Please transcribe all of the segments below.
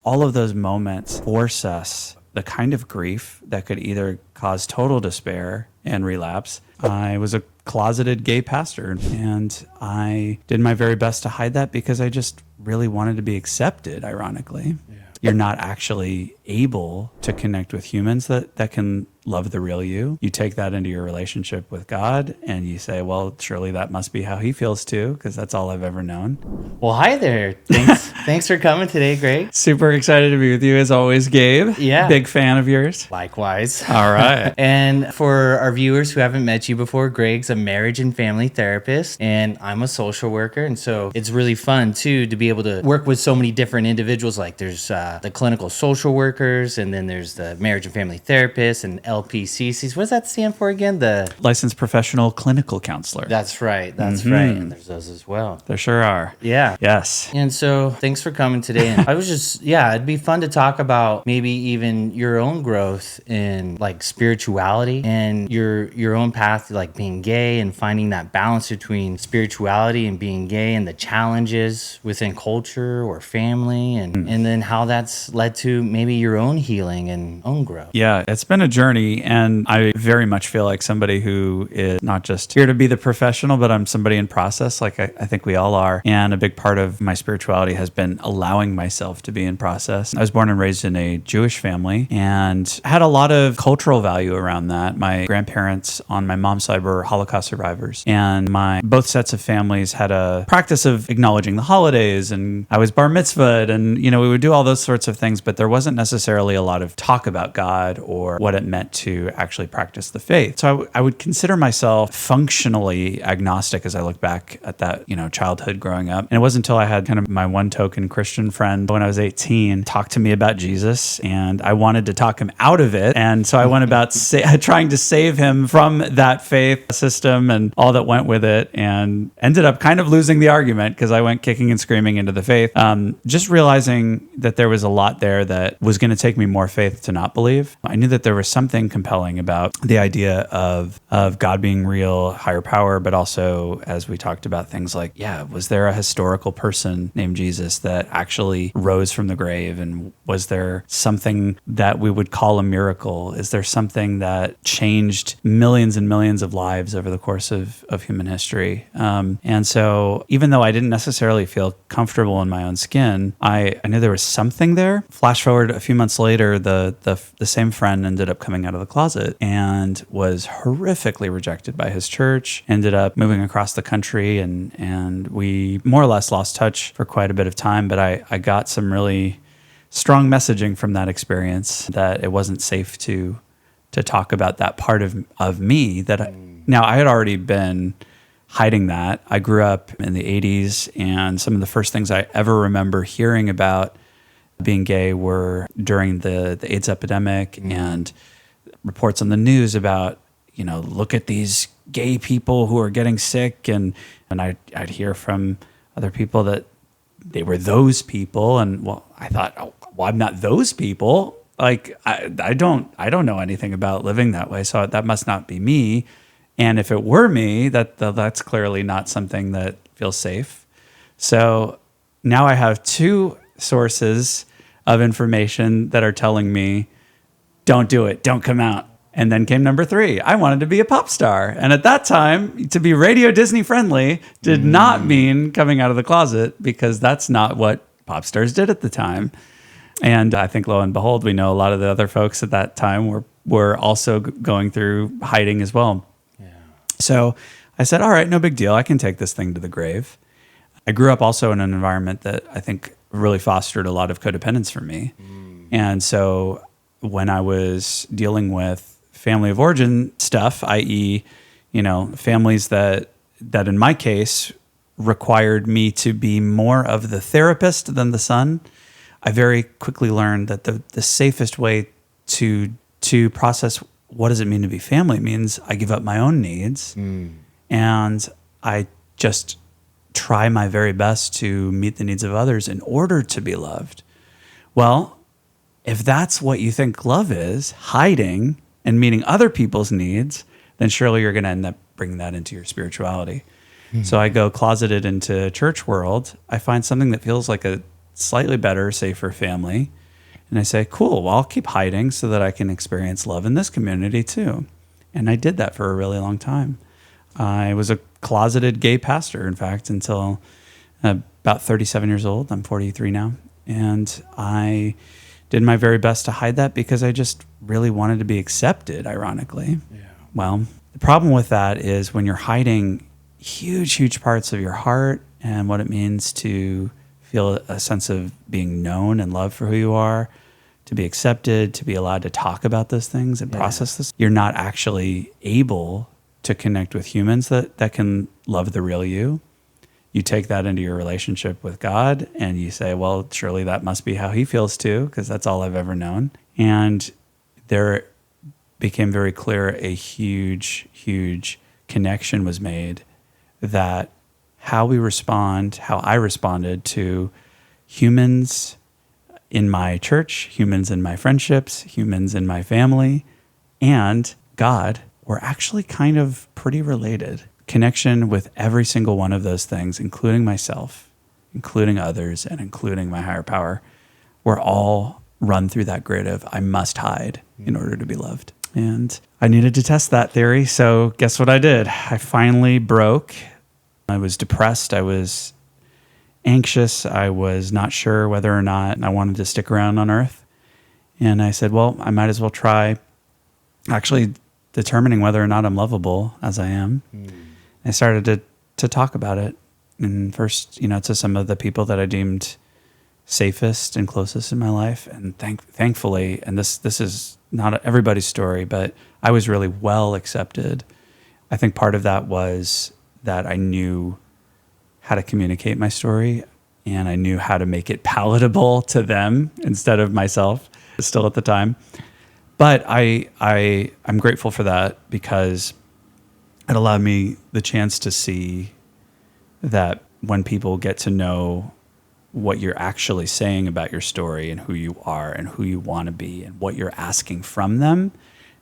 all of those moments force us the kind of grief that could either cause total despair and relapse. I was a closeted gay pastor, and I did my very best to hide that because I just really wanted to be accepted, ironically. Yeah. You're not actually able to connect with humans that can love the real you. You take that into your relationship with God and you say, well, surely that must be how he feels too, because that's all I've ever known. Well, hi there. Thanks for coming today, Greg. Super excited to be with you as always, Gabe. Yeah. Big fan of yours. Likewise. All right. And for our viewers who haven't met you before, Greg's a marriage and family therapist, and I'm a social worker. And so it's really fun too to be able to work with so many different individuals. Like there's the clinical social workers, and then there's the marriage and family therapists and LPCCs. What does that stand for again? The Licensed Professional Clinical Counselor. That's right. That's right. And there's those as well. There sure are. Yeah. Yes. And so thanks for coming today. And I was just, it'd be fun to talk about maybe even your own growth in like spirituality and your own path to like being gay and finding that balance between spirituality and being gay and the challenges within culture or family and then how that's led to maybe your own healing and own growth. Yeah, it's been a journey, and I very much feel like somebody who is not just here to be the professional, but I'm somebody in process, like I think we all are. And a big part of my spirituality has been allowing myself to be in process. I was born and raised in a Jewish family and had a lot of cultural value around that. My grandparents on my mom's side were Holocaust survivors, and both sets of families had a practice of acknowledging the holidays, and I was bar mitzvahed, and we would do all those sorts of things, but there wasn't necessarily a lot of talk about God or what it meant to actually practice the faith. So I would consider myself functionally agnostic as I look back at that, childhood growing up. And it wasn't until I had kind of my one token Christian friend when I was 18 talk to me about Jesus, and I wanted to talk him out of it. And so I went about trying to save him from that faith system and all that went with it, and ended up kind of losing the argument because I went kicking and screaming into the faith, just realizing that there was a lot there that was going to take me more faith to not believe. I knew that there was something compelling about the idea of God being real, higher power, but also, as we talked about, things like, was there a historical person named Jesus that actually rose from the grave? And was there something that we would call a miracle? Is there something that changed millions and millions of lives over the course of human history? And so even though I didn't necessarily feel comfortable in my own skin, I knew there was something there. Flash forward a few months later, the same friend ended up coming out of the closet and was horrifically rejected by his church, ended up moving across the country, and we more or less lost touch for quite a bit of time. But I got some really strong messaging from that experience that it wasn't safe to talk about that part of me that now I had already been hiding that. I grew up in the 80s, and some of the first things I ever remember hearing about being gay were during the AIDS epidemic and reports on the news about, look at these gay people who are getting sick. And I'd hear from other people that they were those people. And I thought, I'm not those people. Like, I don't know anything about living that way. So that must not be me. And if it were me, that's clearly not something that feels safe. So now I have two sources of information that are telling me, don't do it, don't come out. And then came number 3. I wanted to be a pop star. And at that time, to be Radio Disney friendly did not mean coming out of the closet, because that's not what pop stars did at the time. And I think, lo and behold, we know a lot of the other folks at that time were also going through hiding as well. Yeah. So I said, all right, no big deal. I can take this thing to the grave. I grew up also in an environment that I think really fostered a lot of codependence for me. And so when I was dealing with family of origin stuff, i.e., families that in my case required me to be more of the therapist than the son, I very quickly learned that the safest way to process what does it mean to be family means I give up my own needs and I just try my very best to meet the needs of others in order to be loved. Well, if that's what you think love is, hiding and meeting other people's needs, then surely you're going to end up bringing that into your spirituality. So I go closeted into church world. I find something that feels like a slightly better, safer family. And I say, cool, well, I'll keep hiding so that I can experience love in this community too. And I did that for a really long time. I was a closeted gay pastor, in fact, until about 37 years old. I'm 43 now. And I did my very best to hide that because I just really wanted to be accepted, ironically. Yeah. Well, the problem with that is when you're hiding huge parts of your heart and what it means to feel a sense of being known and loved for who you are, to be accepted, to be allowed to talk about those things and process this, you're not actually able to connect with humans that can love the real you. You take that into your relationship with God and you say, well, surely that must be how he feels too, because that's all I've ever known. And there became very clear a huge connection was made that how we respond, how I responded to humans in my church, humans in my friendships, humans in my family, and God were actually kind of pretty related. Connection with every single one of those things, including myself, including others, and including my higher power, were all run through that grid of I must hide in order to be loved. And I needed to test that theory, so guess what I did? I finally broke. I was depressed. I was anxious. I was not sure whether or not I wanted to stick around on Earth. And I said, well, I might as well try actually determining whether or not I'm lovable as I am. I started to talk about it. And first, to some of the people that I deemed safest and closest in my life. And thankfully, and this is not everybody's story, but I was really well accepted. I think part of that was that I knew how to communicate my story and I knew how to make it palatable to them instead of myself still at the time. But I'm grateful for that because it allowed me the chance to see that when people get to know what you're actually saying about your story and who you are and who you want to be and what you're asking from them,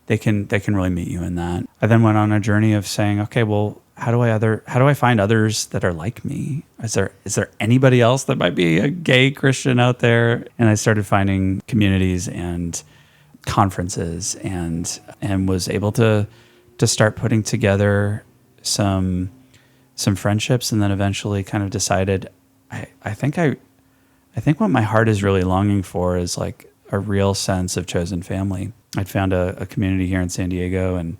they can really meet you in that. I then went on a journey of saying, okay, well, how do I find others that are like me? Is there anybody else that might be a gay Christian out there? And I started finding communities and conferences and was able to start putting together some friendships, and then eventually kind of decided I think what my heart is really longing for is like a real sense of chosen family. I'd found a community here in San Diego, and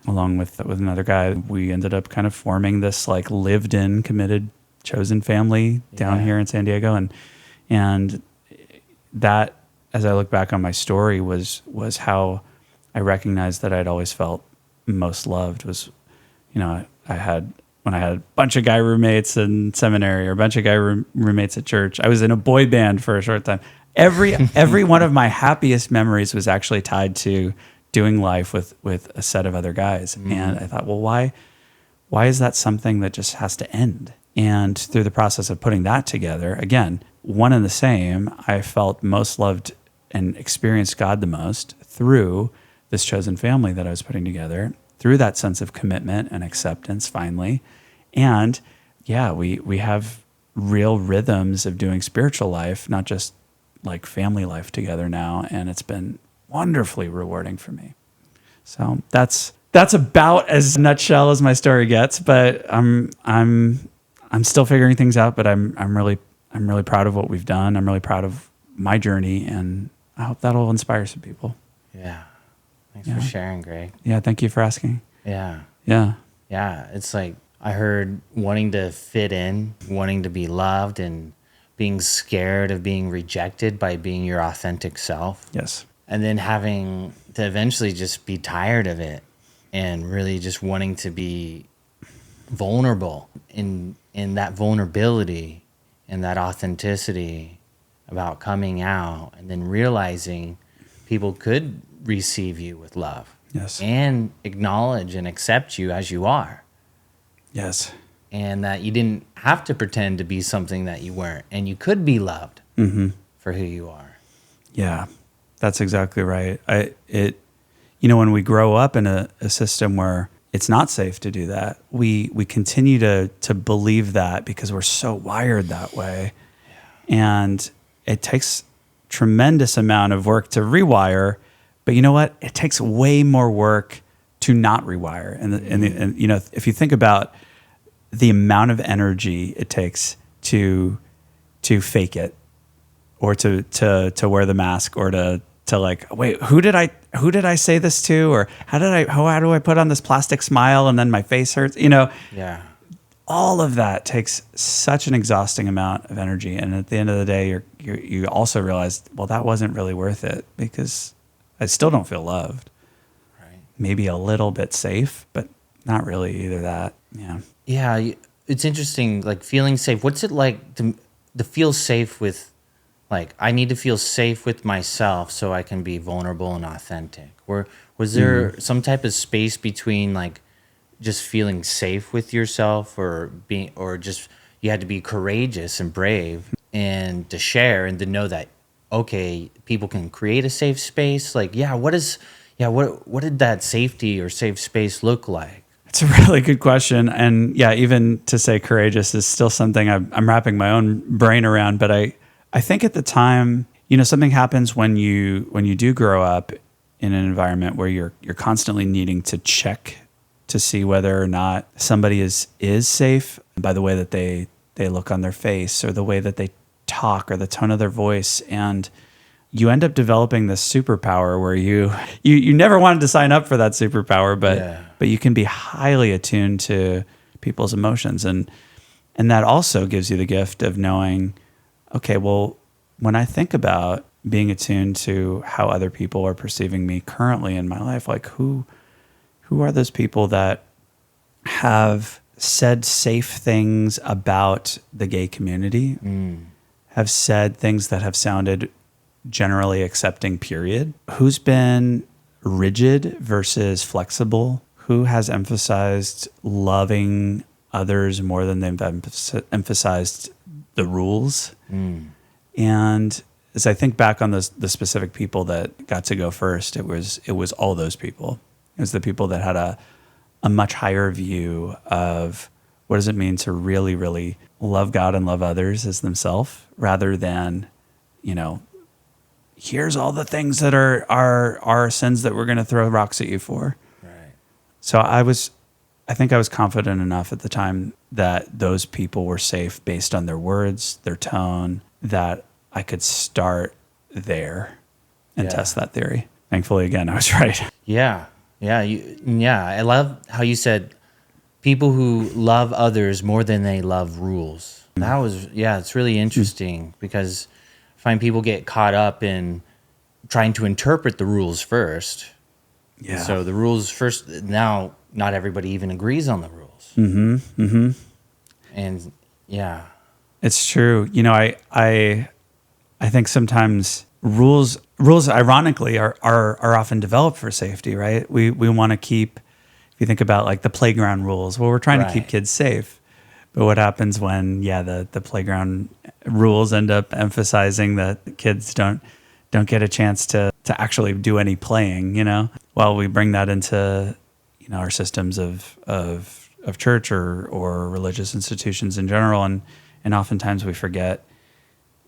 along with another guy, we ended up kind of forming this like lived in, committed, chosen family down here in San Diego. And that, as I look back on my story, was how I recognized that I'd always felt most loved was, when I had a bunch of guy roommates in seminary or a bunch of guy roommates at church. I was in a boy band for a short time. Every one of my happiest memories was actually tied to doing life with a set of other guys. And I thought, well, why is that something that just has to end? And through the process of putting that together, again, one and the same, I felt most loved and experienced God the most through this chosen family that I was putting together, through that sense of commitment and acceptance finally. And we have real rhythms of doing spiritual life, not just like family life together now. And it's been wonderfully rewarding for me. So that's about as nutshell as my story gets, but I'm still figuring things out, but I'm really proud of what we've done. I'm really proud of my journey, and I hope that'll inspire some people. Yeah. Thanks for sharing, Greg. Yeah, thank you for asking. Yeah. Yeah. Yeah, it's like I heard wanting to fit in, wanting to be loved, and being scared of being rejected by being your authentic self. Yes. And then having to eventually just be tired of it and really just wanting to be vulnerable in that vulnerability and that authenticity about coming out, and then realizing people could receive you with love. Yes. And acknowledge and accept you as you are. Yes. And that you didn't have to pretend to be something that you weren't, and you could be loved for who you are. Yeah, that's exactly right. When we grow up in a system where it's not safe to do that, we continue to believe that because we're so wired that way. Yeah. And it takes tremendous amount of work to rewire, but you know what? It takes way more work to not rewire. And you know, if you think about the amount of energy it takes to fake it, or to wear the mask, or to like, wait, who did I say this to, or how do I put on this plastic smile and then my face hurts? You know, Yeah. all of that takes such an exhausting amount of energy, and at the end of the day, you also realize, well, that wasn't really worth it, because I still don't feel loved. Right. Maybe a little bit safe, but not really either that. Yeah. Yeah, it's interesting, like feeling safe. What's it like to feel safe with, like, I need to feel safe with myself so I can be vulnerable and authentic? Was there some type of space between, like, just feeling safe with yourself, or just you had to be courageous and brave and to share and to know that, okay, people can create a safe space? Like, what did that safety or safe space look like? It's a really good question. And yeah, even to say courageous is still something I'm wrapping my own brain around. But I think at the time, you know, something happens when you do grow up in an environment where you're constantly needing to check to see whether or not somebody is safe by the way that they look on their face, or the way that they talk, or the tone of their voice. And you end up developing this superpower where you never wanted to sign up for that superpower, but you can be highly attuned to people's emotions. And that also gives you the gift of knowing, okay, well, when I think about being attuned to how other people are perceiving me currently in my life, like who are those people that have said safe things about the gay community, have said things that have sounded generally accepting, period? Who's been rigid versus flexible? Who has emphasized loving others more than they've emphasized the rules? And as I think back on the specific people that got to go first, it was all those people. It was the people that had a much higher view of what does it mean to really, really love God and love others as themselves, rather than, you know, here's all the things that are our sins that we're going to throw rocks at you for. Right. So I think I was confident enough at the time that those people were safe based on their words, their tone, that I could start there and test that theory. Thankfully, again, I was right. Yeah. I love how you said people who love others more than they love rules. That was, it's really interesting, because I find people get caught up in trying to interpret the rules first. Yeah. So the rules first, now not everybody even agrees on the rules. And It's true. You know, I think sometimes rules ironically are often developed for safety, right? We want to keep, if you think about like the playground rules, well, we're trying to keep kids safe. But what happens when the playground rules end up emphasizing that kids don't get a chance to actually do any playing, you know? Well, we bring that into, you know, our systems of church or religious institutions in general, and oftentimes we forget,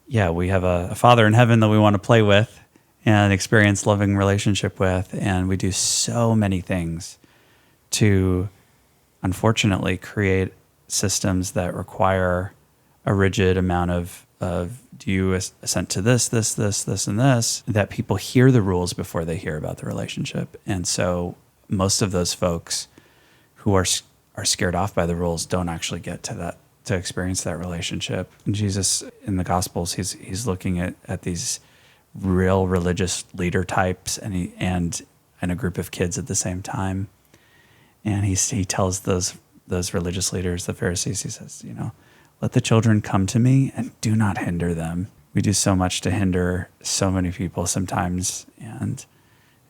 we have a Father in heaven that we want to play with and experience loving relationship with, and we do so many things to, unfortunately, create systems that require a rigid amount of do you assent to this, and this, that people hear the rules before they hear about the relationship. And so most of those folks who are scared off by the rules don't actually get to experience that relationship. And Jesus in the Gospels, he's looking at these real religious leader types and a group of kids at the same time. And he tells those religious leaders, the Pharisees, he says, you know, let the children come to me and do not hinder them. We do so much to hinder so many people sometimes. And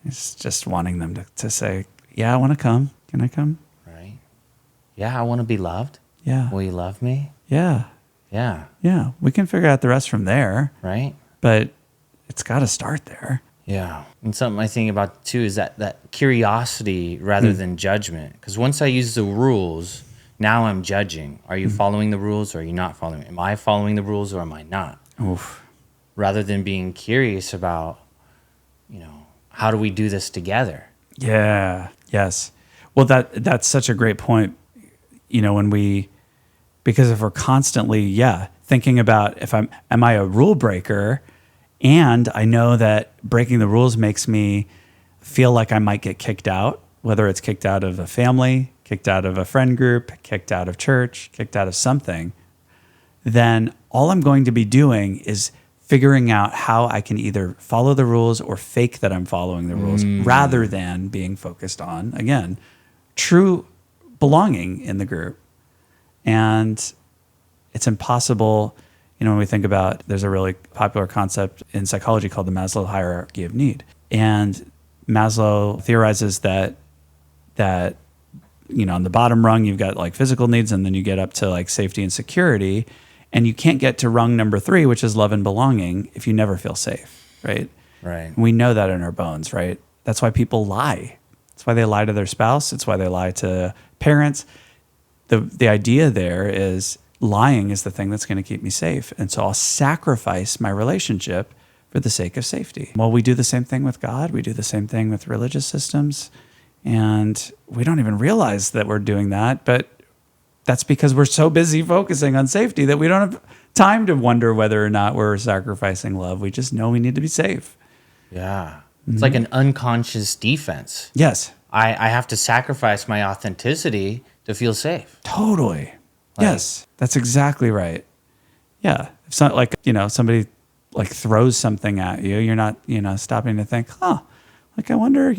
it's just wanting them to say, I want to come. Can I come? Right. Yeah, I want to be loved. Yeah. Will you love me? Yeah. Yeah. Yeah. We can figure out the rest from there. Right. But it's got to start there. Yeah. And something I think about too is that curiosity rather than judgment. Because once I use the rules, now I'm judging. Are you following the rules or are you not following? Am I following the rules or am I not? Oof. rather than being curious about, how do we do this together? Yeah. Yes. Well, that's such a great point. Because if we're constantly, thinking about am I a rule breaker, and I know that breaking the rules makes me feel like I might get kicked out, whether it's kicked out of a family, kicked out of a friend group, kicked out of church, kicked out of something, then all I'm going to be doing is figuring out how I can either follow the rules or fake that I'm following the rules, rather than being focused on, again, true belonging in the group. And it's impossible, when we think about, there's a really popular concept in psychology called the Maslow hierarchy of need. And Maslow theorizes that on the bottom rung, you've got like physical needs, and then you get up to like safety and security. And you can't get to rung number 3, which is love and belonging, if you never feel safe, right? Right. We know that in our bones, right? That's why people lie. That's why they lie to their spouse. It's why they lie to parents. The idea there is lying is the thing that's going to keep me safe. And so I'll sacrifice my relationship for the sake of safety. Well, we do the same thing with God. We do the same thing with religious systems. And we don't even realize that we're doing that. But that's because we're so busy focusing on safety that we don't have time to wonder whether or not we're sacrificing love. We just know we need to be safe. Yeah. It's like an unconscious defense. Yes. I have to sacrifice my authenticity to feel safe. Totally. Yes. That's exactly right. Yeah. If somebody like throws something at you, you're not, stopping to think, I wonder,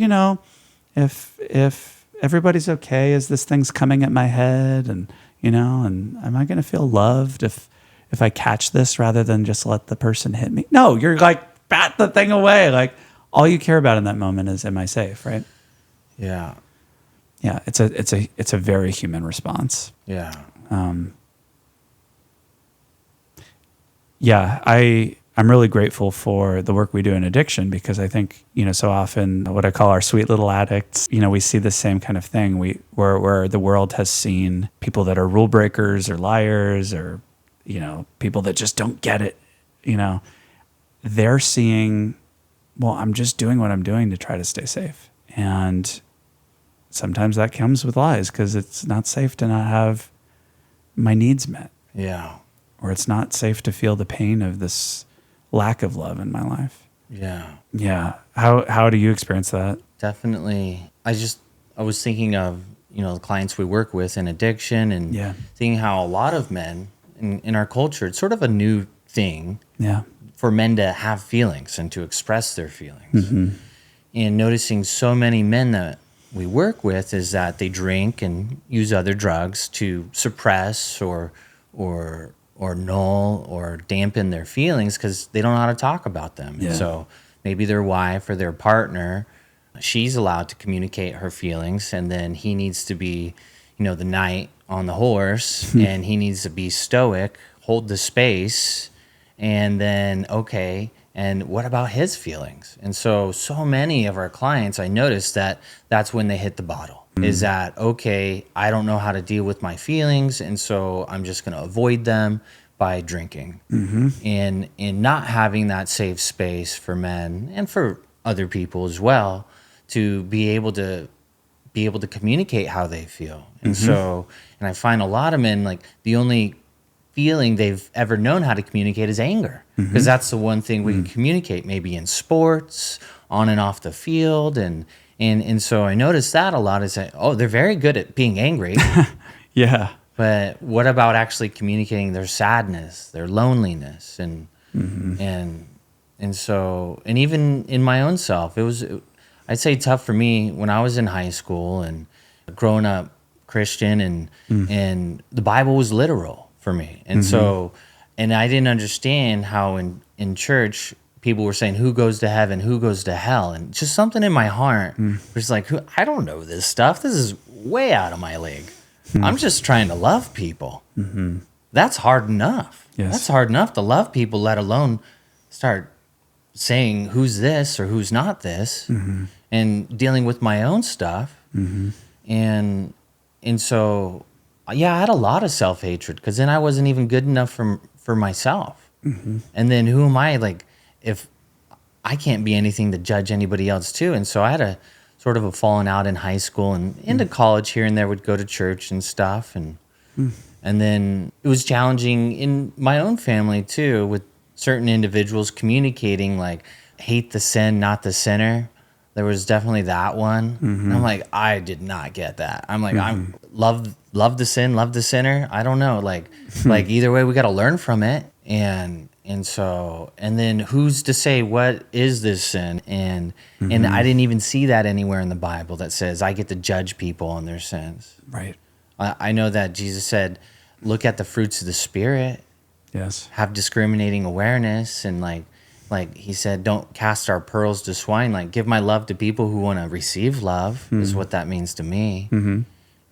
if everybody's okay, as this thing's coming at my head, and and am I going to feel loved if I catch this rather than just let the person hit me? No, you're like, bat the thing away. Like, all you care about in that moment is, am I safe? Right? Yeah. Yeah. It's a very human response. Yeah. I'm really grateful for the work we do in addiction, because I think, so often what I call our sweet little addicts, we see the same kind of thing. Where the world has seen people that are rule breakers or liars, or, people that just don't get it, they're seeing, well, I'm just doing what I'm doing to try to stay safe. And sometimes that comes with lies, because it's not safe to not have my needs met. Yeah. Or it's not safe to feel the pain of this lack of love in my life. Yeah. Yeah. How do you experience that? Definitely. I was thinking of, the clients we work with in addiction, and thinking how a lot of men in our culture, it's sort of a new thing for men to have feelings and to express their feelings. Mm-hmm. And noticing so many men that we work with is that they drink and use other drugs to suppress or null or dampen their feelings, because they don't know how to talk about them. Yeah. And so maybe their wife or their partner, she's allowed to communicate her feelings, and then he needs to be, the knight on the horse, and he needs to be stoic, hold the space, and then, okay, and what about his feelings? And so many of our clients, I noticed that that's when they hit the bottle. Is that, okay, I don't know how to deal with my feelings, and so I'm just going to avoid them by drinking. Mm-hmm. And in not having that safe space for men and for other people as well to be able to communicate how they feel. And and I find a lot of men, like, the only feeling they've ever known how to communicate is anger, because that's the one thing we can communicate, maybe in sports, on and off the field. And so I noticed that a lot is that, they're very good at being angry. Yeah. But what about actually communicating their sadness, their loneliness? And so even in my own self, I'd say tough for me when I was in high school and growing up Christian, and the Bible was literal for me. And so, and I didn't understand how in church people were saying, who goes to heaven, who goes to hell? And just something in my heart was like, I don't know this stuff. This is way out of my league. I'm just trying to love people. That's hard enough. Yes. That's hard enough to love people, let alone start saying who's this or who's not this, and dealing with my own stuff. And so, I had a lot of self-hatred, because then I wasn't even good enough for myself. And then who am I, like, if I can't be anything to judge anybody else too. And so I had a sort of a falling out in high school and into college here and there, would go to church and stuff. And then it was challenging in my own family too, with certain individuals communicating like, hate the sin, not the sinner. There was definitely that one. And I'm like, I did not get that. I'm like, I'm love the sin, love the sinner. I don't know. Like either way, we got to learn from it. And then who's to say what is this sin? And I didn't even see that anywhere in the Bible that says I get to judge people on their sins. Right. I know that Jesus said, look at the fruits of the Spirit. Yes. Have discriminating awareness, and like he said, don't cast our pearls to swine. Like, give my love to people who want to receive love is what that means to me.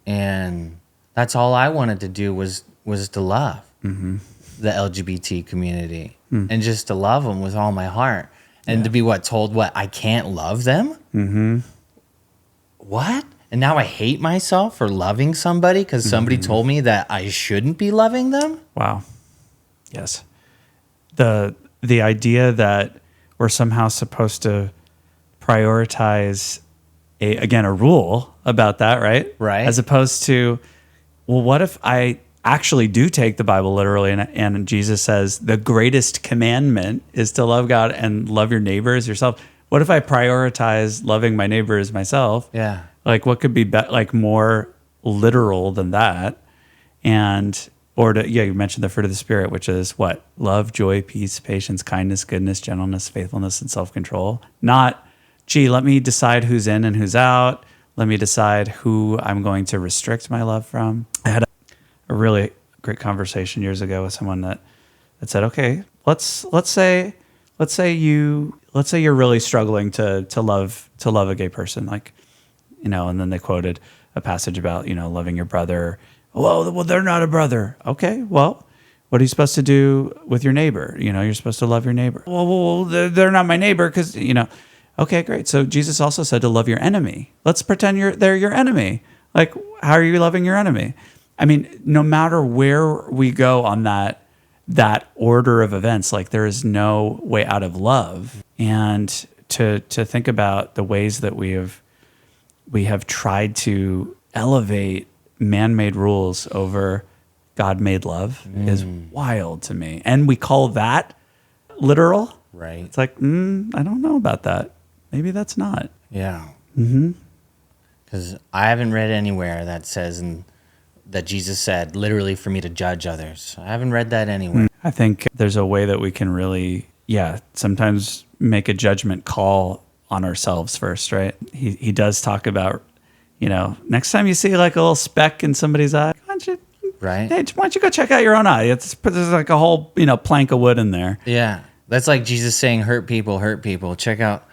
And that's all I wanted to do was to love the LGBT community and just to love them with all my heart. And to be told I can't love them? What? And now I hate myself for loving somebody because somebody told me that I shouldn't be loving them? Wow. Yes. The idea that we're somehow supposed to prioritize a rule about that, right? Right. As opposed to, well, what if I actually do take the Bible literally and Jesus says the greatest commandment is to love God and love your neighbor as yourself? What if I prioritize loving my neighbor as myself? Yeah. Like, what could be like more literal than that? You mentioned the fruit of the Spirit, which is what? Love, joy, peace, patience, kindness, goodness, gentleness, faithfulness, and self-control. Not, let me decide who's in and who's out. Let me decide who I'm going to restrict my love from. I had a really great conversation years ago with someone that said, okay, let's say you're really struggling to love a gay person, like, and then they quoted a passage about, loving your brother. Well, they're not a brother. Okay, well, what are you supposed to do with your neighbor? You're supposed to love your neighbor. Well, they're not my neighbor because, okay, great. So Jesus also said to love your enemy. Let's pretend they're your enemy. Like, how are you loving your enemy? I mean, no matter where we go on that order of events, like there is no way out of love. And to think about the ways that we have tried to elevate man-made rules over God-made love is wild to me. And we call that literal. Right. It's like, I don't know about that. Maybe that's not. Yeah. Because I haven't read anywhere that says that Jesus said literally for me to judge others. I haven't read that anywhere. I think there's a way that we can really, sometimes make a judgment call on ourselves first, right? He does talk about, next time you see like a little speck in somebody's eye, why don't you go check out your own eye? There's like a whole, plank of wood in there. Yeah. That's like Jesus saying, hurt people. Check out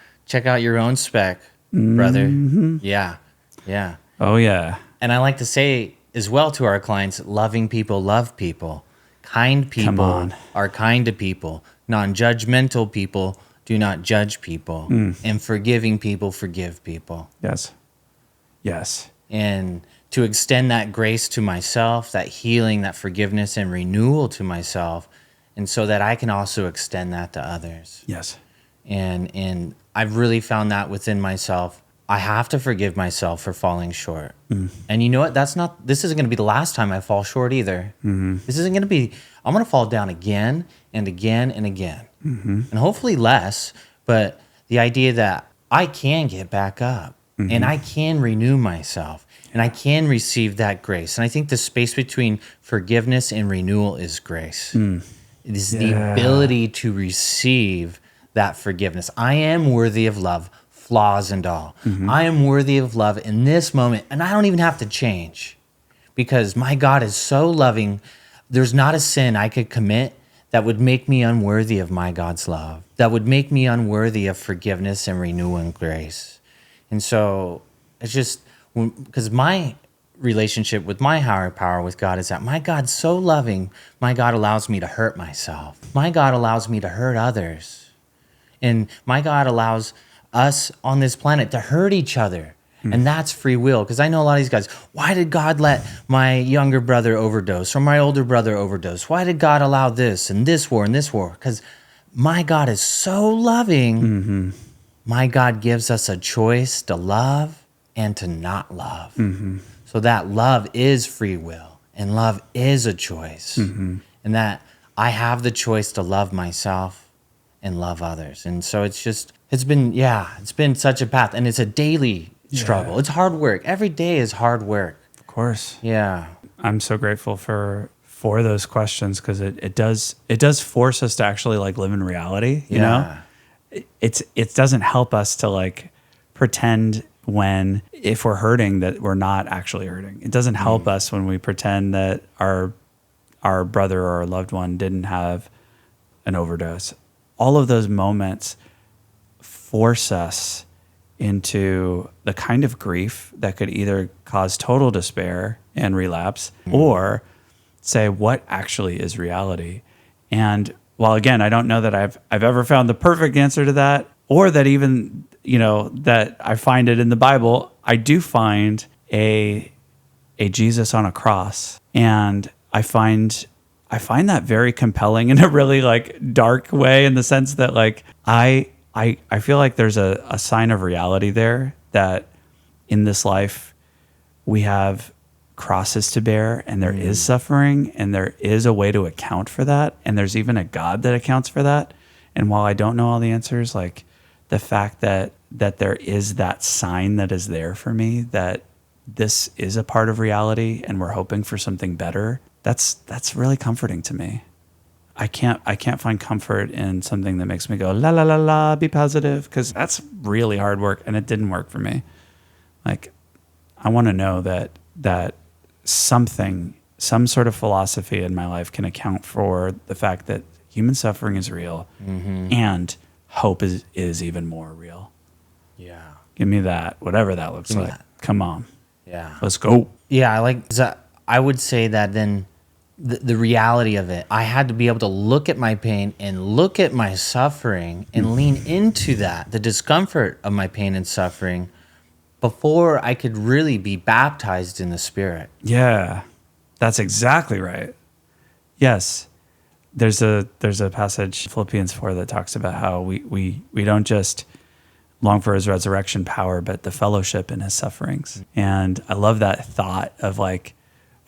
your own speck, brother. Yeah. Yeah. Oh, yeah. And I like to say as well to our clients, loving people love people. Kind people are kind to people. Non-judgmental people do not judge people. And forgiving people forgive people. Yes. And to extend that grace to myself, that healing, that forgiveness and renewal to myself, and so that I can also extend that to others. Yes. And I've really found that within myself. I have to forgive myself for falling short. And you know what? This isn't going to be the last time I fall short either. This isn't going to be, I'm going to fall down again and again and again. And hopefully less, but the idea that I can get back up and I can renew myself and I can receive that grace. And I think the space between forgiveness and renewal is grace. It is the ability to receive that forgiveness. I am worthy of love, flaws and all. I am worthy of love in this moment, and I don't even have to change because my God is so loving. There's not a sin I could commit that would make me unworthy of my God's love, that would make me unworthy of forgiveness and renewal and grace. And so it's just because my relationship with my higher power with God is that my God's so loving, my God allows me to hurt myself. My God allows me to hurt others. And my God allows us on this planet to hurt each other. And that's free will. Because I know a lot of these guys, why did God let my younger brother overdose or my older brother overdose? Why did God allow this and this war and this war? Because my God is so loving. My God gives us a choice to love and to not love. So that love is free will and love is a choice. And that I have the choice to love myself and love others. And so it's been such a path, and it's a daily struggle. It's hard work. Every day is hard work. Of course. Yeah. I'm so grateful for those questions, because it does force us to actually like live in reality, you know? It doesn't help us to like pretend if we're hurting that we're not actually hurting. It doesn't help us when we pretend that our brother or our loved one didn't have an overdose. All of those moments force us into the kind of grief that could either cause total despair and relapse, or say what actually is reality. And while again, I don't know that I've ever found the perfect answer to that, or that even, that I find it in the Bible, I do find a Jesus on a cross. And I find that very compelling in a really like dark way, in the sense that like I feel like there's a sign of reality there, that in this life we have crosses to bear, and there is suffering, and there is a way to account for that, and there's even a God that accounts for that. And while I don't know all the answers, like the fact that there is that sign that is there for me, that this is a part of reality and we're hoping for something better, that's really comforting to me. I can't find comfort in something that makes me go la la la la, be positive, because that's really hard work, and it didn't work for me. Like, I want to know that some sort of philosophy in my life can account for the fact that human suffering is real, and hope is even more real. Yeah. Give me that, whatever that looks like. Come on. Yeah. Let's go. Yeah, I would say that then the reality of it, I had to be able to look at my pain and look at my suffering and lean into that, the discomfort of my pain and suffering, before I could really be baptized in the Spirit. Yeah, that's exactly right. Yes. There's a passage, Philippians 4, that talks about how we don't just long for his resurrection power, but the fellowship in his sufferings. And I love that thought of like,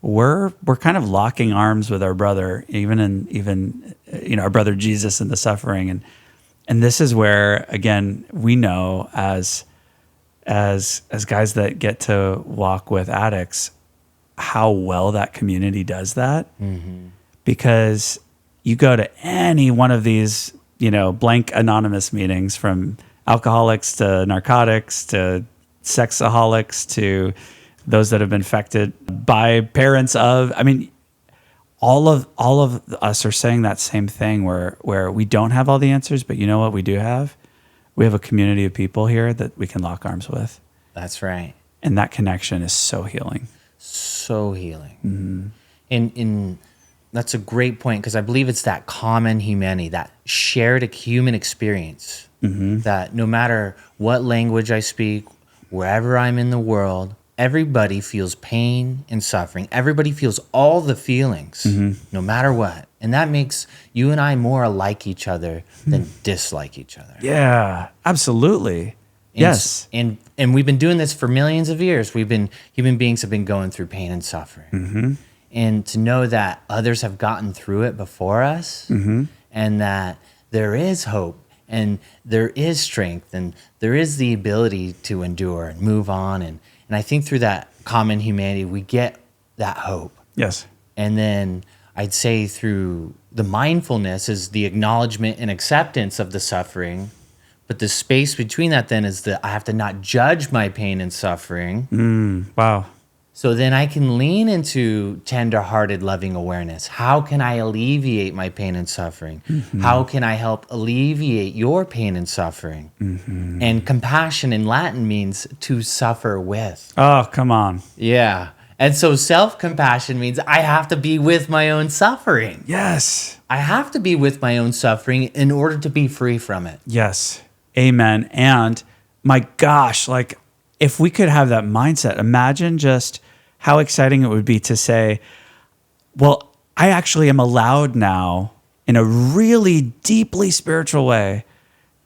we're kind of locking arms with our brother, even our brother Jesus in the suffering. And this is where, again, we know as guys that get to walk with addicts, how well that community does that. Because you go to any one of these, blank anonymous meetings, from alcoholics to narcotics to sexaholics to those that have been affected by parents of, all of us are saying that same thing, where we don't have all the answers, but you know what we do have? We have a community of people here that we can lock arms with. That's right. And that connection is so healing. So healing. And that's a great point, because I believe it's that common humanity, that shared human experience, that no matter what language I speak, wherever I'm in the world, everybody feels pain and suffering. Everybody feels all the feelings, no matter what. And that makes you and I more alike each other than dislike each other. Yeah, absolutely. Yes. And we've been doing this for millions of years. Human beings have been going through pain and suffering. And to know that others have gotten through it before us, and that there is hope, and there is strength, and there is the ability to endure and move on. And I think through that common humanity, we get that hope. Yes. And then I'd say through the mindfulness is the acknowledgement and acceptance of the suffering. But the space between that then is that I have to not judge my pain and suffering. Wow. So then I can lean into tender-hearted, loving awareness. How can I alleviate my pain and suffering? How can I help alleviate your pain and suffering? And compassion in Latin means to suffer with. Oh, come on. Yeah. And so self-compassion means I have to be with my own suffering. Yes. I have to be with my own suffering in order to be free from it. Yes. Amen. And my gosh, like, if we could have that mindset, imagine just how exciting it would be to say, well, I actually am allowed now in a really deeply spiritual way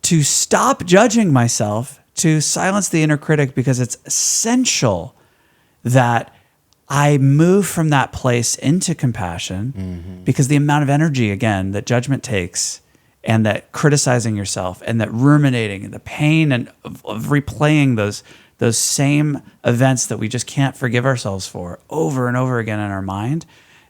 to stop judging myself, to silence the inner critic, because it's essential that I move from that place into compassion, because the amount of energy, again, that judgment takes, and that criticizing yourself, and that ruminating, and the pain and of replaying those same events that we just can't forgive ourselves for over and over again in our mind,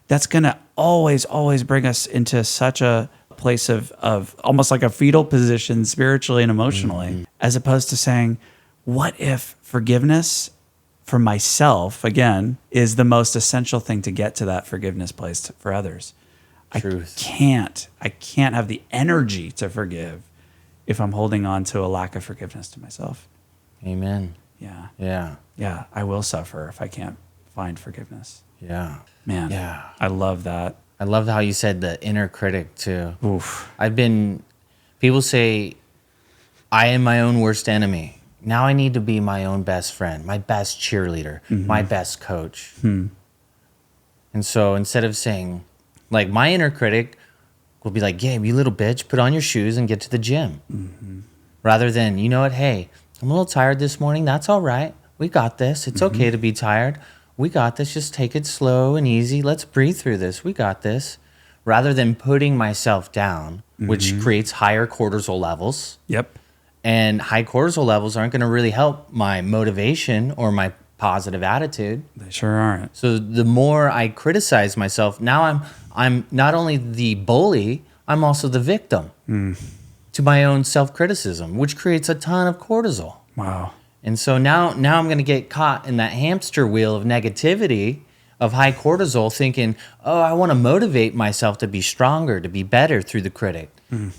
that's going to always bring us into such a place of almost like a fetal position spiritually and emotionally, as opposed to saying, what if forgiveness for myself, again, is the most essential thing to get to that forgiveness place for others. Truth. I can't have the energy to forgive if I'm holding on to a lack of forgiveness to myself. Amen. Yeah. Yeah. Yeah. I will suffer if I can't find forgiveness. Yeah. Man. Yeah. I love that. I love how you said the inner critic too. Oof. People say, I am my own worst enemy. Now I need to be my own best friend, my best cheerleader, my best coach. And so instead of saying, like, my inner critic will be like, Gabe, you little bitch, put on your shoes and get to the gym. Rather than, you know what, hey, I'm a little tired this morning. That's all right. We got this. It's okay to be tired. We got this. Just take it slow and easy. Let's breathe through this. We got this. Rather than putting myself down, which creates higher cortisol levels. Yep. And high cortisol levels aren't going to really help my motivation or my positive attitude. They sure aren't. So the more I criticize myself, now I'm not only the bully, I'm also the victim to my own self-criticism, which creates a ton of cortisol. Wow. And so now I'm going to get caught in that hamster wheel of negativity, of high cortisol, thinking, oh, I want to motivate myself to be stronger, to be better through the critic.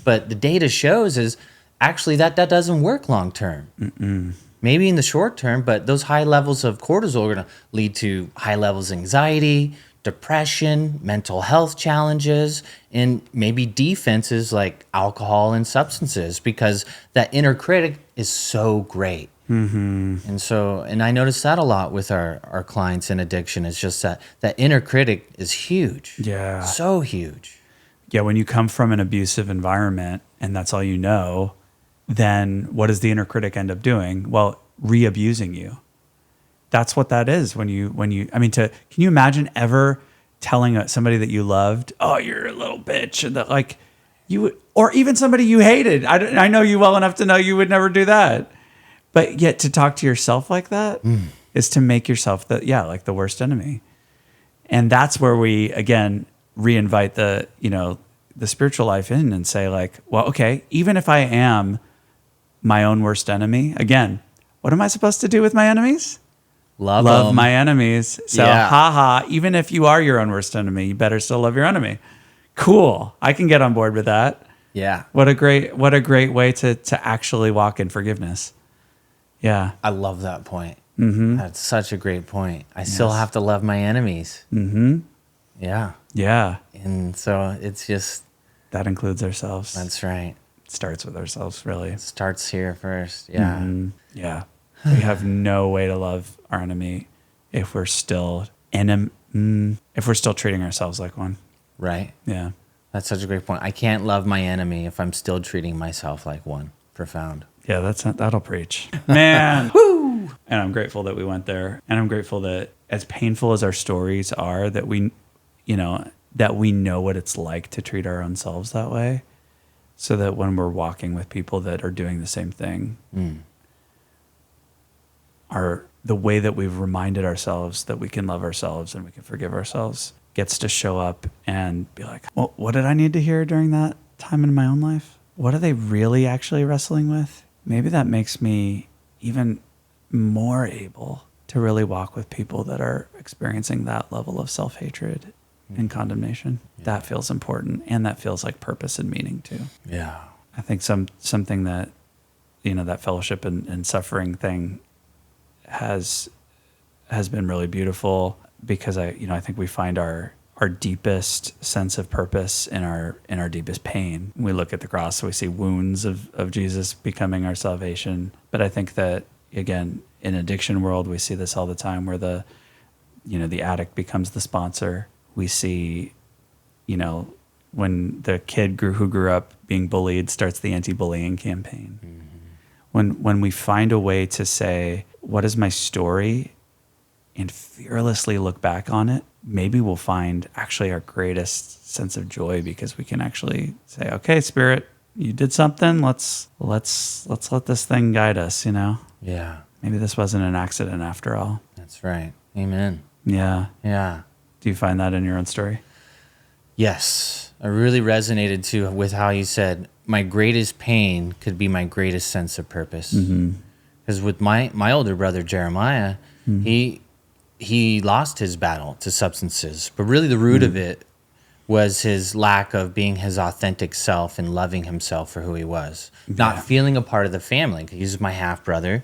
But the data shows is actually that doesn't work long term. Maybe in the short term, but those high levels of cortisol are going to lead to high levels of anxiety, depression, mental health challenges, and maybe defenses like alcohol and substances, because that inner critic is so great. And I notice that a lot with our clients in addiction. It's just that inner critic is huge. Yeah. So huge. Yeah, when you come from an abusive environment and that's all you know, then what does the inner critic end up doing? Well, re-abusing you. That's what that is. Can you imagine ever telling somebody that you loved, oh, you're a little bitch, and that, like, you would, or even somebody you hated. I know you well enough to know you would never do that. But yet to talk to yourself like that is to make yourself like the worst enemy. And that's where we, again, reinvite the spiritual life in and say, like, well, okay, even if I am my own worst enemy, again, what am I supposed to do with my enemies? Love 'em. My enemies. So, even if you are your own worst enemy, you better still love your enemy. Cool. I can get on board with that. Yeah. What a great way to actually walk in forgiveness. Yeah. I love that point. That's such a great point. I still have to love my enemies. Yeah. Yeah. And so it's just... That includes ourselves. That's right. It starts with ourselves, really. It starts here first. Yeah. Yeah. We have no way to love our enemy if we're still treating ourselves like one. Right. Yeah. That's such a great point. I can't love my enemy if I'm still treating myself like one. Profound. Yeah, that'll preach. Man. Woo! And I'm grateful that we went there. And I'm grateful that, as painful as our stories are, that we know what it's like to treat our own selves that way, so that when we're walking with people that are doing the same thing, the way that we've reminded ourselves that we can love ourselves and we can forgive ourselves gets to show up and be like, well, what did I need to hear during that time in my own life? What are they really actually wrestling with? Maybe that makes me even more able to really walk with people that are experiencing that level of self-hatred and condemnation. Yeah. That feels important, and that feels like purpose and meaning too. Yeah. I think something that, that fellowship and suffering thing has been really beautiful, because I think we find our deepest sense of purpose in our deepest pain. We look at the cross, so we see wounds of Jesus becoming our salvation. But I think that, again, in addiction world, we see this all the time, where the addict becomes the sponsor. We see, when the kid who grew up being bullied starts the anti-bullying campaign. When we find a way to say, what is my story, and fearlessly look back on it, maybe we'll find actually our greatest sense of joy, because we can actually say, okay, Spirit, you did something. Let's let this thing guide us, Yeah. Maybe this wasn't an accident after all. That's right. Amen. Yeah. Yeah. Do you find that in your own story? Yes. I really resonated too with how you said my greatest pain could be my greatest sense of purpose. Because with my older brother Jeremiah, he lost his battle to substances, but really the root of it was his lack of being his authentic self and loving himself for who he was, not feeling a part of the family. He's my half brother,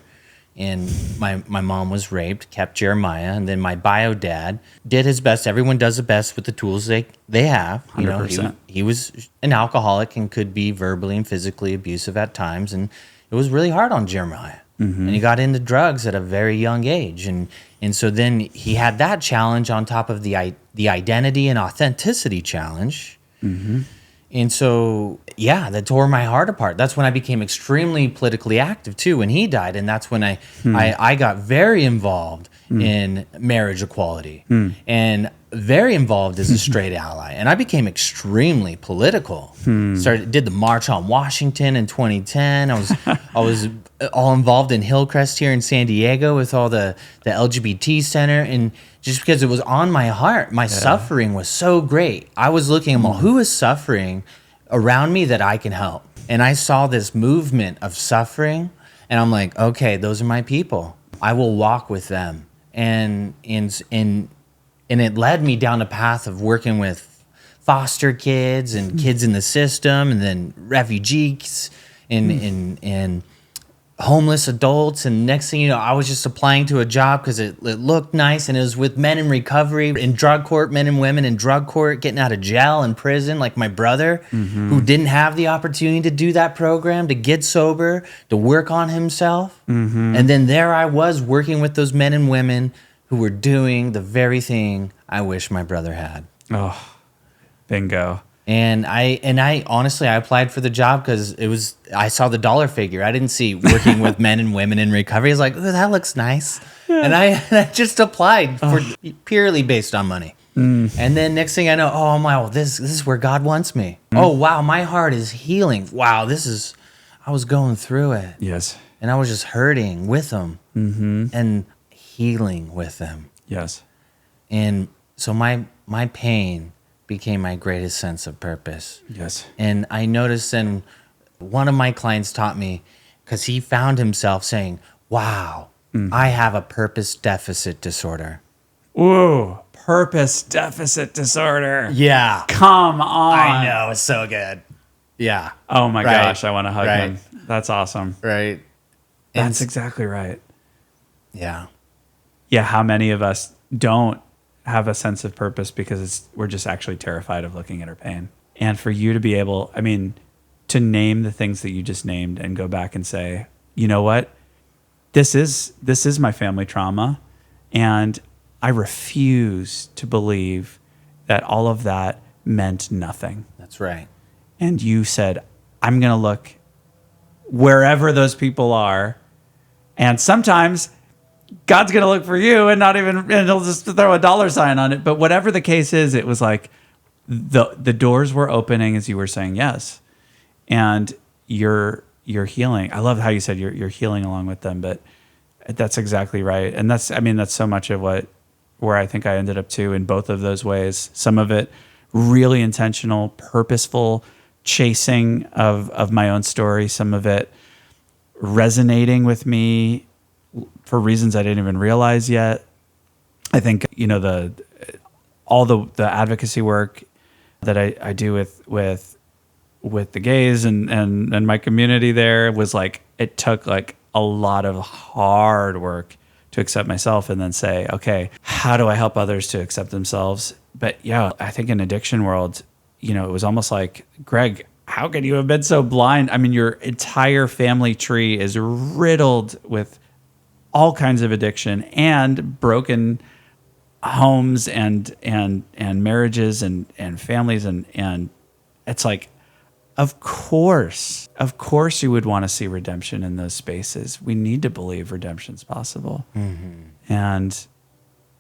and my mom was raped, kept Jeremiah, and then my bio dad did his best. Everyone does the best with the tools they have. 100%. He was an alcoholic and could be verbally and physically abusive at times, and it was really hard on Jeremiah. And he got into drugs at a very young age, and so then he had that challenge on top of the identity and authenticity challenge. And so, that tore my heart apart. That's when I became extremely politically active too, when he died. And that's when I got very involved in marriage equality and very involved as a straight ally. And I became extremely political. Did the March on Washington in 2010. I was all involved in Hillcrest here in San Diego with all the LGBT center. And just because it was on my heart, my suffering was so great. I was looking at who is suffering around me that I can help. And I saw this movement of suffering, and I'm like, okay, those are my people. I will walk with them. And it led me down a path of working with foster kids and kids in the system, and then refugees and homeless adults. And next thing you know, I was just applying to a job because it looked nice, and it was with men in recovery, in drug court, men and women in drug court, getting out of jail and prison, like my brother, who didn't have the opportunity to do that program, to get sober, to work on himself. And then there I was working with those men and women who were doing the very thing I wish my brother had. Oh, bingo. And I honestly, I applied for the job because I saw the dollar figure. I didn't see working with men and women in recovery. I was like, oh, that looks nice. And I just applied for purely based on money. And then next thing I know, oh my, well, this is where God wants me. Oh wow, my heart is healing. Wow, I was going through it. Yes. And I was just hurting with them and healing with them. Yes. And so my pain became my greatest sense of purpose. Yes. And I noticed then one of my clients taught me, because he found himself saying, wow, I have a purpose deficit disorder. Ooh, purpose deficit disorder. Yeah. Come on. I know. It's so good. Yeah. Oh my Right. gosh. I want to hug Right. him. That's awesome. Right. That's exactly right. Yeah. Yeah. How many of us don't have a sense of purpose because we're just actually terrified of looking at our pain? And for you to be able, to name the things that you just named and go back and say, you know what? This is my family trauma, and I refuse to believe that all of that meant nothing. That's right. And you said, I'm going to look wherever those people are, and sometimes God's going to look for you and he'll just throw a dollar sign on it. But whatever the case is, it was like the doors were opening as you were saying yes. And you're healing. I love how you said you're healing along with them, but that's exactly right. And that's so much of where I think I ended up too, in both of those ways. Some of it really intentional, purposeful chasing of my own story. Some of it resonating with me for reasons I didn't even realize yet. I think, all the advocacy work that I do with the gays and my community there was like, it took like a lot of hard work to accept myself and then say, okay, how do I help others to accept themselves? But yeah, I think in addiction world, it was almost like, Greg, how could you have been so blind? Your entire family tree is riddled with all kinds of addiction and broken homes and marriages and families and it's like, of course you would want to see redemption in those spaces. We need to believe redemption's possible. And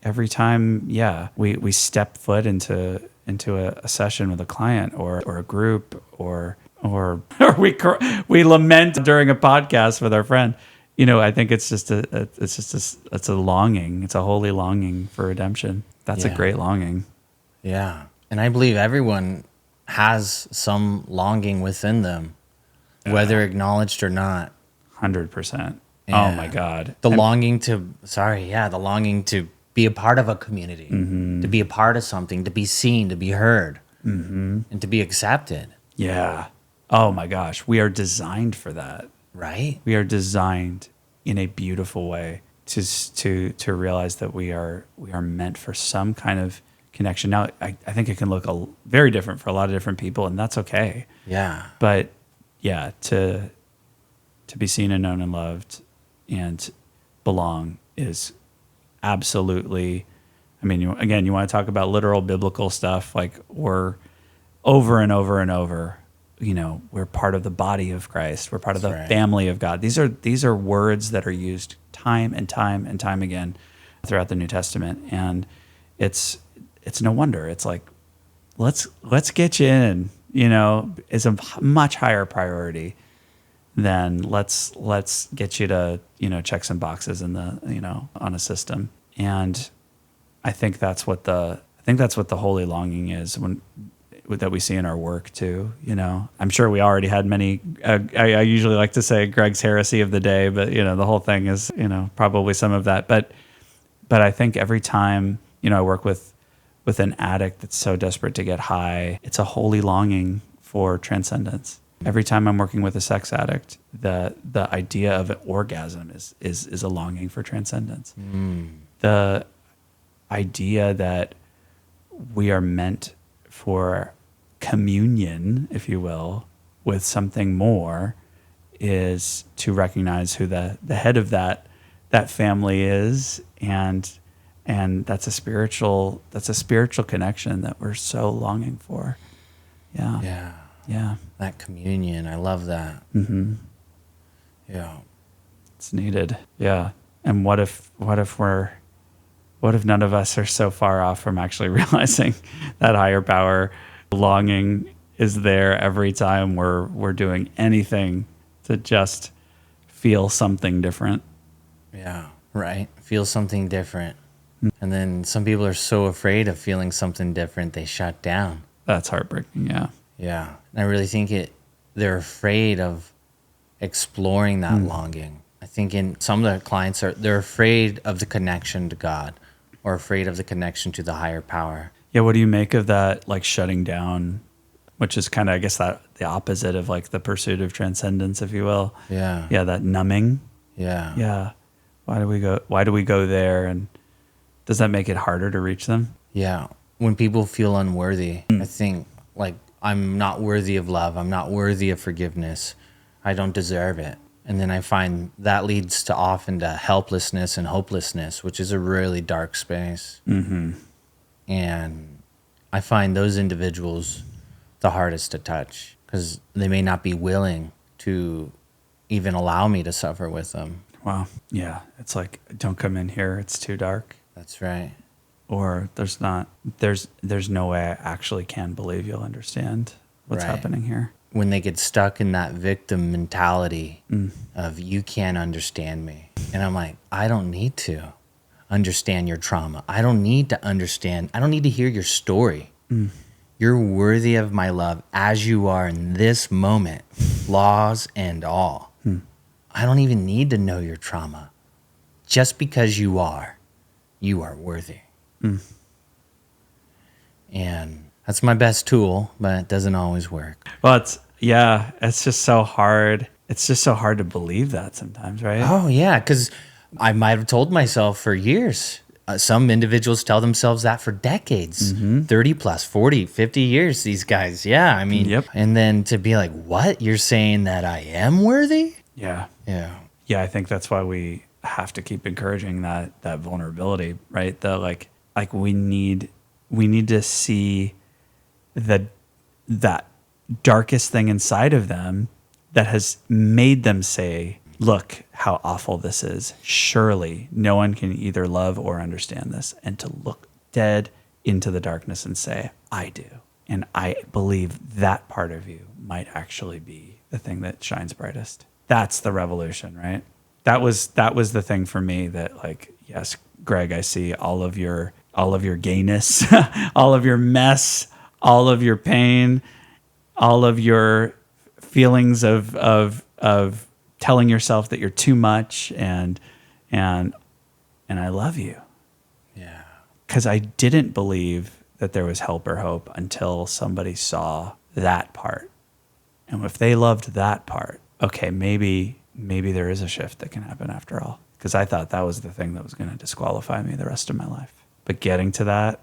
every time, we step foot into a session with a client or a group or we lament during a podcast with our friend, I think it's a longing. It's a holy longing for redemption. That's a great longing. Yeah. And I believe everyone has some longing within them, whether acknowledged or not. 100%. Yeah. Oh my God. The longing to be a part of a community, to be a part of something, to be seen, to be heard, and to be accepted. Yeah. Oh my gosh. We are designed for that. Right? We are designed in a beautiful way to realize that we are meant for some kind of connection. Now, I think it can look very different for a lot of different people, and that's okay. Yeah. But yeah, to be seen and known and loved and belong is absolutely, I mean, you want to talk about literal biblical stuff, like we're over and over and over, we're part of the body of Christ. We're part of the family of God. These are words that are used time and time and time again throughout the New Testament. And it's no wonder. It's like, let's get you in, is a much higher priority than let's get you to, check some boxes in the, on a system. And I think that's what the holy longing is that we see in our work too. I'm sure we already had many, I usually like to say Greg's heresy of the day, but the whole thing is, probably some of that. But I think every time, I work with an addict that's so desperate to get high, it's a holy longing for transcendence. Every time I'm working with a sex addict, the idea of an orgasm is a longing for transcendence. The idea that we are meant for communion, if you will, with something more is to recognize who the head of that family is, and that's a spiritual connection that we're so longing for. Yeah. That communion, I love that. Yeah. It's needed. Yeah. And what if none of us are so far off from actually realizing that higher power longing is there every time we're doing anything to just feel something different? Yeah, right. Feel something different. And then some people are so afraid of feeling something different, they shut down. That's heartbreaking, yeah. Yeah. And I really think they're afraid of exploring that longing. I think in some of the clients they're afraid of the connection to God or afraid of the connection to the higher power. Yeah, what do you make of that, like shutting down, which is kind of, I guess, that the opposite of like the pursuit of transcendence, if you will. Yeah. Yeah, that numbing. Yeah. Yeah. Why do we go there, and does that make it harder to reach them? Yeah. When people feel unworthy, I think like I'm not worthy of love. I'm not worthy of forgiveness. I don't deserve it. And then I find that leads to often to helplessness and hopelessness, which is a really dark space. And I find those individuals the hardest to touch because they may not be willing to even allow me to suffer with them. Wow. Yeah. It's like, don't come in here. It's too dark. That's right. Or there's no way I actually can believe you'll understand what's happening here. When they get stuck in that victim mentality of you can't understand me. And I'm like, I don't need to understand your trauma. I don't need to understand. I don't need to hear your story. You're worthy of my love as you are in this moment, flaws and all. I don't even need to know your trauma. Just because you are worthy. And that's my best tool, but it doesn't always work. Well, it's just so hard. It's just so hard to believe that sometimes, right? Oh, yeah, because I might have told myself for years. Some individuals tell themselves that for decades, 30 plus, 40, 50 years, these guys. Yeah, I mean, and then to be like, what? You're saying that I am worthy? Yeah. Yeah. Yeah, I think that's why we have to keep encouraging that vulnerability, right? The like we need to see that darkest thing inside of them that has made them say, look how awful this is. Surely no one can either love or understand this. And to look dead into the darkness and say, I do. And I believe that part of you might actually be the thing that shines brightest. That's the revolution, right? That was the thing for me that, like, yes, Greg, I see all of your gayness, all of your mess, all of your pain, all of your feelings of telling yourself that you're too much, and I love you. Yeah. Because I didn't believe that there was help or hope until somebody saw that part. And if they loved that part, okay, maybe there is a shift that can happen after all. Because I thought that was the thing that was going to disqualify me the rest of my life. But getting to that,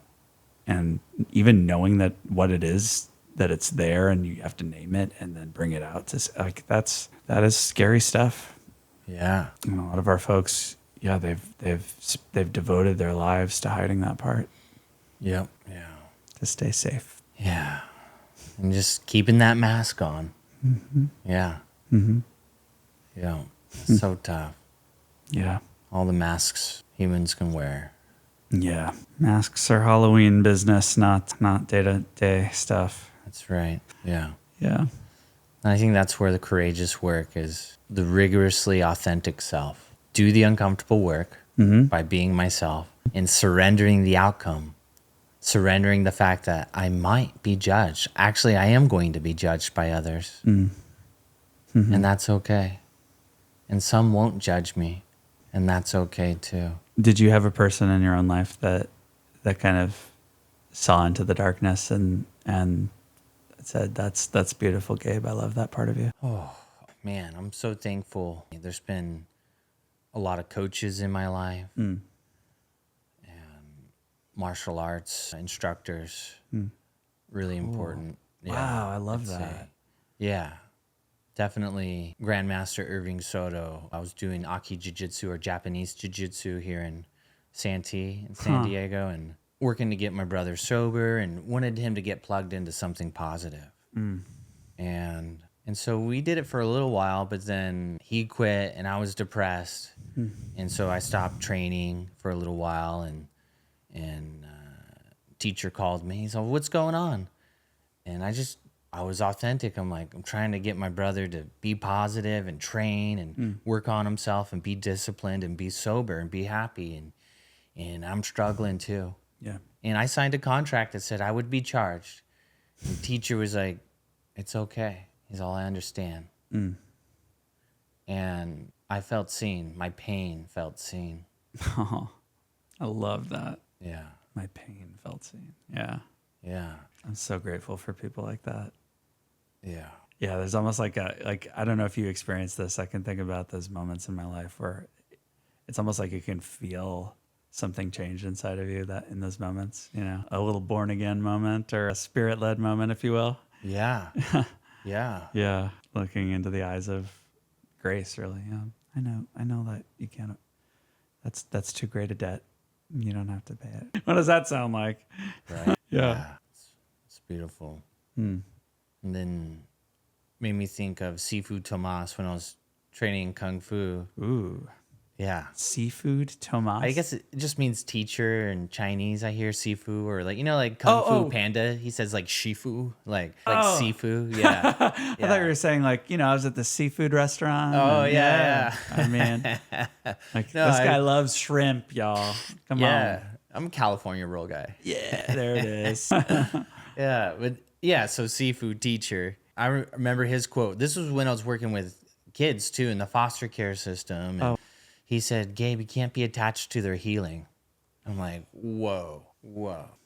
and even knowing that what it is, that it's there and you have to name it and then bring it out, to like, that is scary stuff. Yeah. And a lot of our folks, yeah, they've devoted their lives to hiding that part. Yep. Yeah. To stay safe. Yeah. And just keeping that mask on. Mm-hmm. Yeah. Mm-hmm. Yeah. It's so tough. Yeah. All the masks humans can wear. Yeah. Masks are Halloween business, not day-to-day stuff. That's right. Yeah. Yeah. And I think that's where the courageous work is, the rigorously authentic self. Do the uncomfortable work by being myself and surrendering the outcome, surrendering the fact that I might be judged. Actually, I am going to be judged by others. Mm-hmm. And that's okay. And some won't judge me, and that's okay too. Did you have a person in your own life that kind of saw into the darkness and said, that's beautiful, Gabe, I love that part of you? Oh, man, I'm so thankful. There's been a lot of coaches in my life and martial arts instructors. Really important. Yeah, Wow, I love I'd that. say. Yeah, definitely Grandmaster Irving Soto. I was doing Aki Jiu-Jitsu or Japanese Jiu-Jitsu here in San Diego, and working to get my brother sober and wanted him to get plugged into something positive. And so we did it for a little while, but then he quit and I was depressed. And so I stopped training for a little while, and teacher called me. He said, "What's going on?" And I was authentic. I'm like, I'm trying to get my brother to be positive and train and work on himself and be disciplined and be sober and be happy. And I'm struggling too. Yeah. And I signed a contract that said I would be charged. And the teacher was like, "It's okay." He's all, "I understand." And I felt seen. My pain felt seen. Oh, I love that. Yeah. My pain felt seen. Yeah. Yeah. I'm so grateful for people like that. Yeah. Yeah, there's almost like I don't know if you experienced this. I can think about those moments in my life where it's almost like you can feel something change inside of you that in those moments, a little born again moment or a spirit led moment, if you will. Yeah. Yeah. Yeah. Looking into the eyes of grace, really. Yeah. I know that you can't, that's too great a debt. You don't have to pay it. What does that sound like? Right. Yeah. It's beautiful. And then made me think of Sifu Tomas when I was training Kung Fu. Ooh. Yeah. Seafood Tomas? I guess it just means teacher in Chinese. I hear Sifu, or like Kung Fu Panda. He says like Shifu, like Sifu. Yeah. I thought you were saying like, I was at the seafood restaurant. Oh, yeah. I mean, like this guy loves shrimp, y'all. Come on. I'm a California roll guy. Yeah, there it is. Yeah, but yeah, so seafood teacher. I remember his quote. This was when I was working with kids too in the foster care system. And he said, "Gabe, you can't be attached to their healing." I'm like, whoa.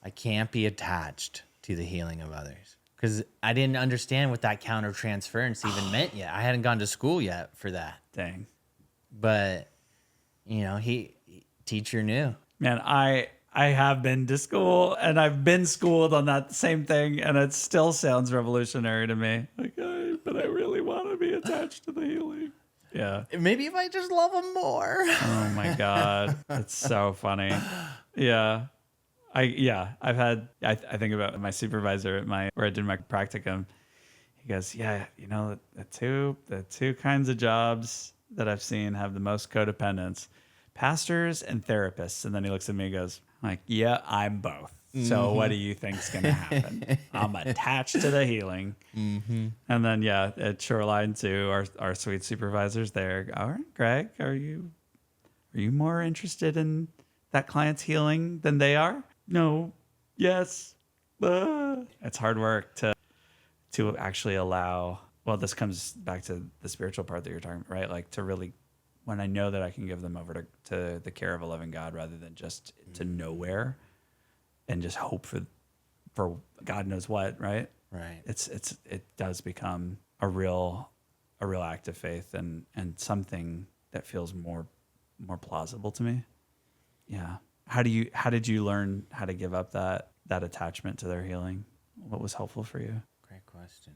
I can't be attached to the healing of others. Because I didn't understand what that countertransference even meant yet. I hadn't gone to school yet for that. Dang. But, teacher knew. Man, I have been to school and I've been schooled on that same thing, and it still sounds revolutionary to me. Like, but I really want to be attached to the healing. Yeah. Maybe if I just love them more. Oh my God. It's so funny. Yeah. I think about my supervisor where I did my practicum. He goes, yeah, the two kinds of jobs that I've seen have the most codependence, pastors and therapists. And then he looks at me and goes, like, yeah, I'm both. So what do you think's going to happen? I'm attached to the healing. And then, at Shoreline too, our sweet supervisors there. All right, Greg, are you more interested in that client's healing than they are? No. Yes. It's hard work to actually allow. Well, this comes back to the spiritual part that you're talking about, right? Like to really, when I know that I can give them over to the care of a loving God rather than just to nowhere and just hope for God knows what, right? Right. It does become a real act of faith and something that feels more plausible to me. Yeah. How did you learn how to give up that attachment to their healing? What was helpful for you? Great question.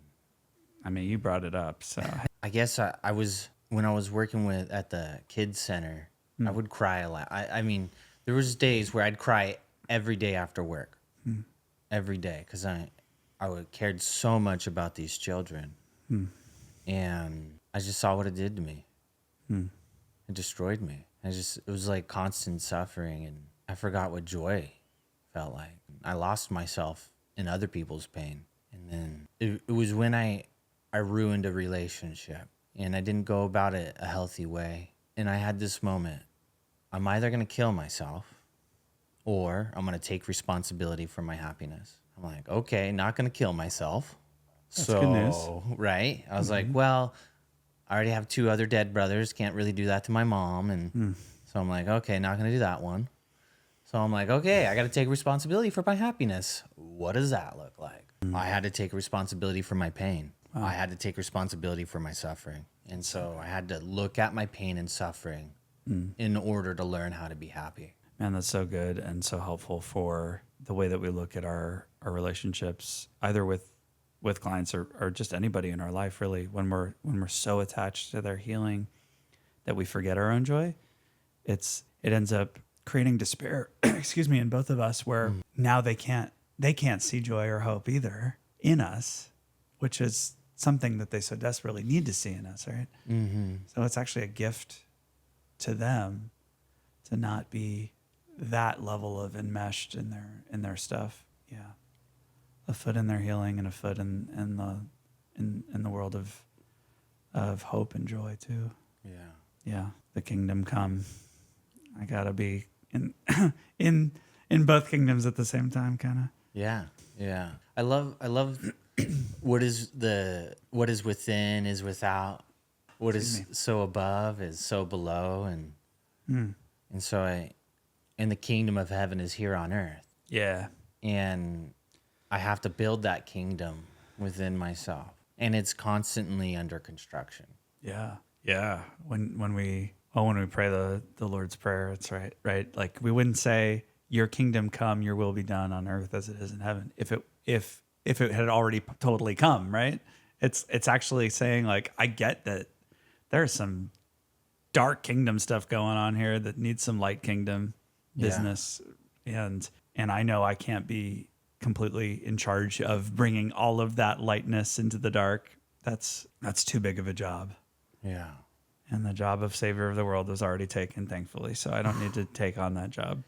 I mean, you brought it up, so I guess I was, when I was working at the kids center, I would cry a lot. I mean, there was days where I'd cry every day after work, every day, because I cared so much about these children, and I just saw what it did to me. It destroyed me. It was like constant suffering, and I forgot what joy felt like. I lost myself in other people's pain, and then it was when I ruined a relationship, and I didn't go about it a healthy way. And I had this moment. I'm either going to kill myself or I'm going to take responsibility for my happiness. I'm like, okay, not going to kill myself. That's good news. Right? I was like, well, I already have 2 other dead brothers. Can't really do that to my mom. And so I'm like, okay, not going to do that one. So I'm like, okay, I got to take responsibility for my happiness. What does that look like? I had to take responsibility for my pain. I had to take responsibility for my suffering. And so I had to look at my pain and suffering in order to learn how to be happy. Man, that's so good and so helpful for the way that we look at our relationships, either with clients or just anybody in our life, really. When we're so attached to their healing that we forget our own joy, it ends up creating despair, excuse me, in both of us, where now they can't see joy or hope either in us, which is something that they so desperately need to see in us, right? So it's actually a gift to them to not be that level of enmeshed in their stuff. Yeah, a foot in their healing and a foot in the world of hope and joy too. Yeah. The kingdom come. I gotta be in in both kingdoms at the same time, kind of. Yeah. I love what is within is without. What is so above is so below, and so and the kingdom of heaven is here on earth. Yeah. And I have to build that kingdom within myself, and it's constantly under construction. Yeah. When we pray the Lord's Prayer, it's right. Like we wouldn't say, "Your kingdom come, Your will be done on earth as it is in heaven," if it had already totally come, right? It's actually saying, like, I get that there's some dark kingdom stuff going on here that needs some light kingdom business, and I know I can't be completely in charge of bringing all of that lightness into the dark. That's too big of a job. Yeah. And the job of Savior of the world was already taken, thankfully. So I don't need to take on that job.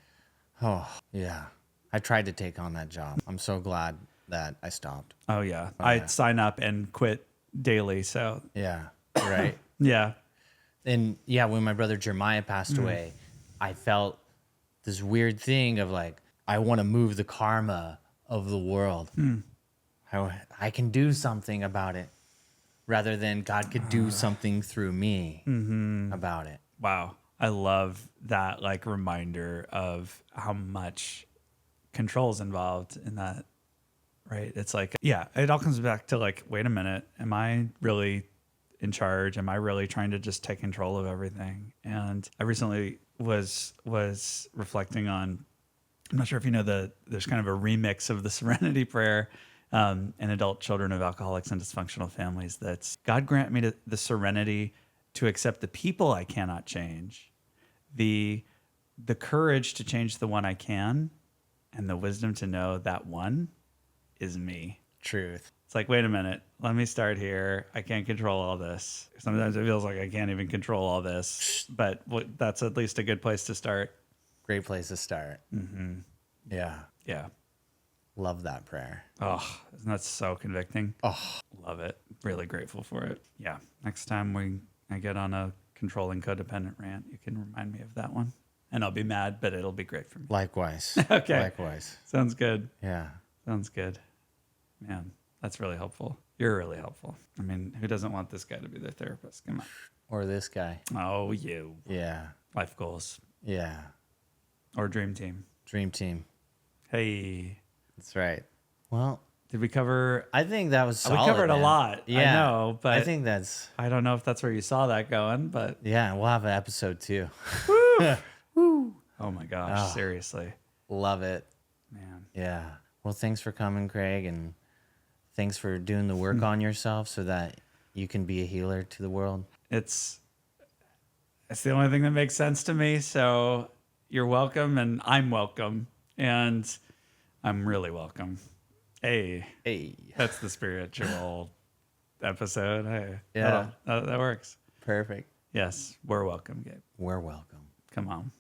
Oh, yeah. I tried to take on that job. I'm so glad that I stopped. Oh, yeah. I sign up and quit daily. So, Yeah. Right. yeah. And yeah, when my brother Jeremiah passed away, I felt this weird thing of like, I want to move the karma of the world. I can do something about it rather than God could do something through me about it. Wow. I love that, like, reminder of how much control's involved in that, right? It's like, yeah, it all comes back to like, wait a minute, am I really in charge? Am I really trying to just take control of everything? And I recently was reflecting on, I'm not sure if you know there's kind of a remix of the Serenity Prayer in adult children of alcoholics and dysfunctional families. That's, God grant me the serenity to accept the people I cannot change, the courage to change the one I can, and the wisdom to know that one is me. Truth. It's like, wait a minute, let me start here. I can't control all this. Sometimes it feels like I can't even control all this, but that's at least a good place to start. Great place to start. Mm-hmm. Yeah. Yeah. Love that prayer. Oh, isn't that so convicting? Oh, Love it. Really grateful for it. Yeah. Next time I get on a controlling codependent rant, you can remind me of that one. And I'll be mad, but it'll be great for me. likewise. Okay. Likewise. Sounds good. Yeah. Sounds good. Man, that's really helpful. You're really helpful. I mean, who doesn't want this guy to be their therapist? Come on. Or this guy. Oh, you. Yeah. Life goals Yeah. or dream team. Dream team. Hey, That's right. Well, did we cover? I think that was solid. We covered man. a lot. Yeah. I know, but I think that's, I don't know if that's where you saw that going, but yeah, we'll have an episode 2. oh my gosh, seriously, Love it. man. Yeah. Well, thanks for coming, Craig, and thanks for doing the work on yourself so that you can be a healer to the world. It's the only thing that makes sense to me. So you're welcome, and I'm welcome, and I'm really welcome. Hey, that's the spiritual episode. Hey, Yeah. that works. Perfect. Yes, we're welcome, Gabe. We're welcome. Come on.